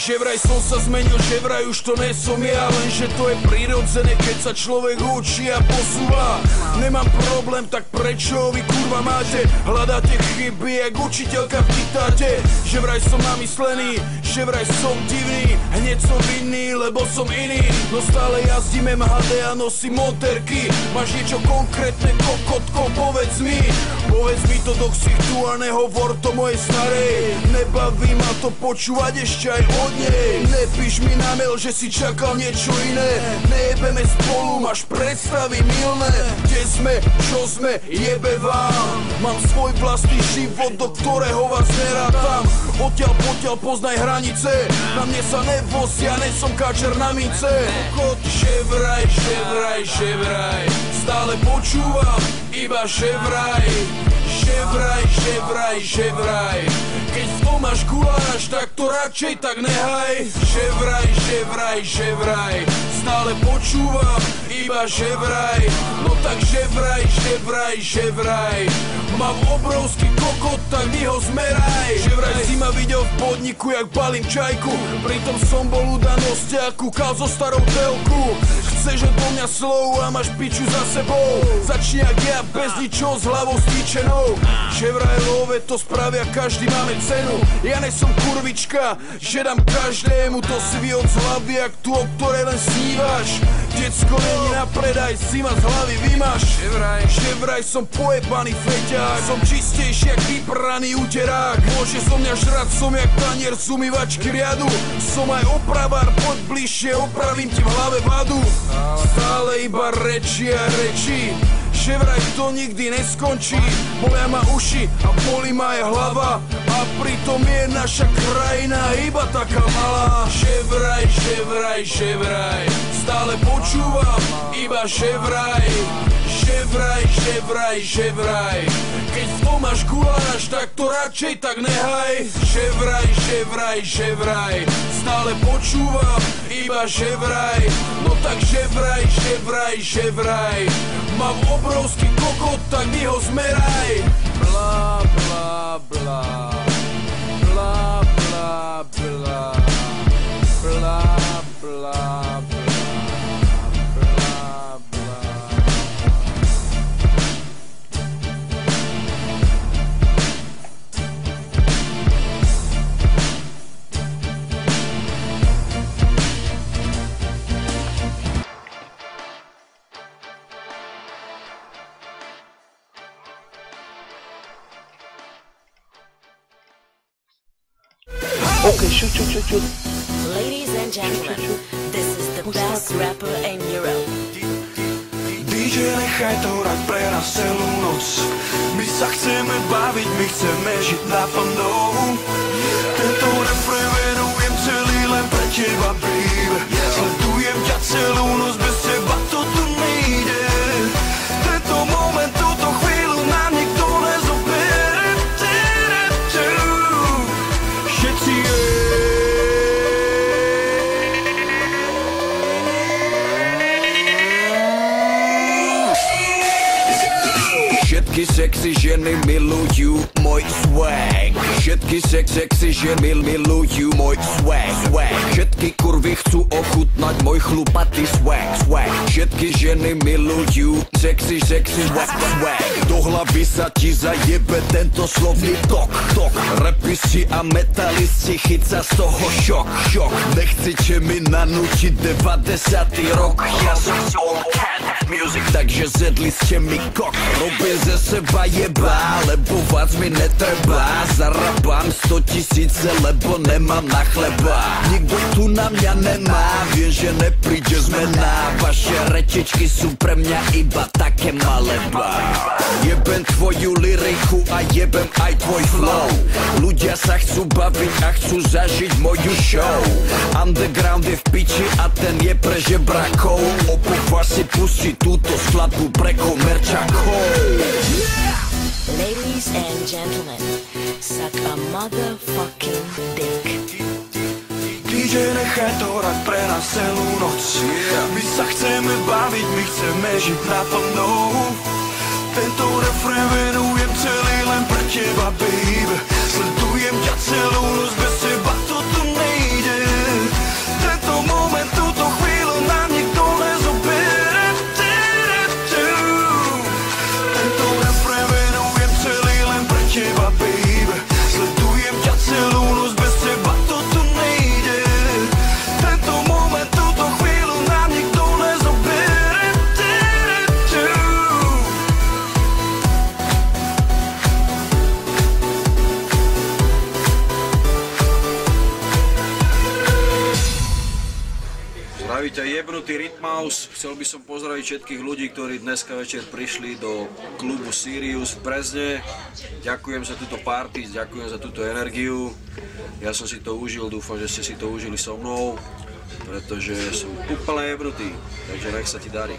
Že vraj som sa zmenil, že vraj už to nesom ja. Lenže to je prirodzené, keď sa človek učí a posúva. Nemám problém, tak prečo vy kurva máte? Hľadáte chyby, jak učiteľka v diktáte. Že vraj som namyslený, že vraj som divný. Hneď som vinný, lebo som iný. No stále jazdíme MHD a nosím moterky. Máš niečo konkrétne, kokotko, povedz mi. Povedz mi to do ksichtu a nehovor to mojej starej. Nebaví ma to počúvať ešte aj od nej. Nepíš mi na mail, že si čakal niečo iné. Nejebeme spolu, máš predstavy milné. Kde sme, čo sme, jebe vám. Mám svoj vlastný život, do ktorého vás nerátam. Odtiaľ potiaľ poznaj hranice. Na mne sa nevoz, ja nesom káčer na mince. Že vraj, že vraj, že vraj. Stále počúvam, iba že vraj. Že vraj, že vraj, že vraj. Keď v tom máš guláš, tak to radšej tak nehaj. Že vraj, že vraj, že vraj. Stále počúvam, iba že vraj. No tak že vraj, že vraj, že vraj. Mám obrovský kokot, tak mi ho zmeraj. Že vraj si ma videl v podniku, jak balím čajku. Pritom som bol u Danostia, kúkal so starou telku. Chceš od mňa slow a máš piču za sebou. Začni jak ja, bez ničoho, s hlavou stýčenou. Že vraj love, to spravia, každý máme cenu. Ja nesom kurvička, že dám každému. To si vy od z hlavy, jak tu, o ktorej len snívaš. Decko není na predaj, si ma z hlavy vymaš. Že vraj som pojebaný feťák. Som čistejší jak vypraný uterák. Môže so mňa žrať, som jak tanier z umývačky riadu. Som aj opravár, poď bližšie, opravím ti v hlave vadu. Stále iba reči a reči. Že vraj to nikdy neskončí. Bolia ma uši a bolí ma aj hlava. A pritom je naša krajina iba taká malá. Že vraj, že vraj, že vraj. Stále počúvam, iba že vraj. Že vraj, že vraj, že vraj. Keď v tom máš guláš, tak to radšej tak nehaj. Že vraj, že vraj, že vraj. Stále počúvam, iba že vraj. No tak že vraj, že vraj, že vraj. Mám obrovský kokot, tak mi ho zmeraj. Bla, bla, bla. Bla, bla, bla. Bla, bla, bla. Okay, shoot. Ladies and gentlemen, this is the best rapper in Europe. DJ, nechaj to hrať pre nás celú noc. My sa chceme baviť, my chceme žiť naplno. Tento refrén venujem celý len pre teba, baby. Sledujem ťa celú noc, bez teba to tu nejde. Tento moment, túto chvíľu nám nikto nezobere. Všetci všetky sexy ženy milujú môj swag. Všetky sexy ženy milujú môj swag. Všetky kurvy chcú ochutnať môj chlupatý swag. Všetky ženy milujú sexy swag. Do hlavy sa ti zajebe tento slovný tok. Rapisti a metalisti, chyť sa z toho šok. Nechcete mi nanútiť 90. rok. Ja som Soul Cat Music, takže zedli ste mi kok. Robím ze seba jeba, lebo vás mi netreba. Zarabám 100 000, lebo nemám na chleba. Nikto tu na mňa nemá, viem, že nepríde zmena. Vaše rečičky sú pre mňa iba také maleba. Jebem tvoju lyriku a jebem aj tvoj flow. Ľudia sa chcú baviť a chcú zažiť moju show. Underground je v piči a ten je pre žebrakov. Opúva si pustiť túto skladbu pre komerčakov. Ladies and gentlemen, suck a motherfucking dick. DJ, nechaj to hrať pre nás celú noc. My sa chceme baviť, my chceme žiť naplno. Tento refrén venujem celý len pre teba, baby. Sledujem ťa celú noc, bez teba to tu nejde. jebnutý Rytmaus. Chcel by som pozdraviť všetkých ľudí, ktorí dneska večer prišli do klubu Sirius v Brezne. Ďakujem za túto party, ďakujem za túto energiu. Ja som si to užil, dúfam, že ste si to užili so mnou, pretože som úplne jebnutý, takže nech sa ti darí.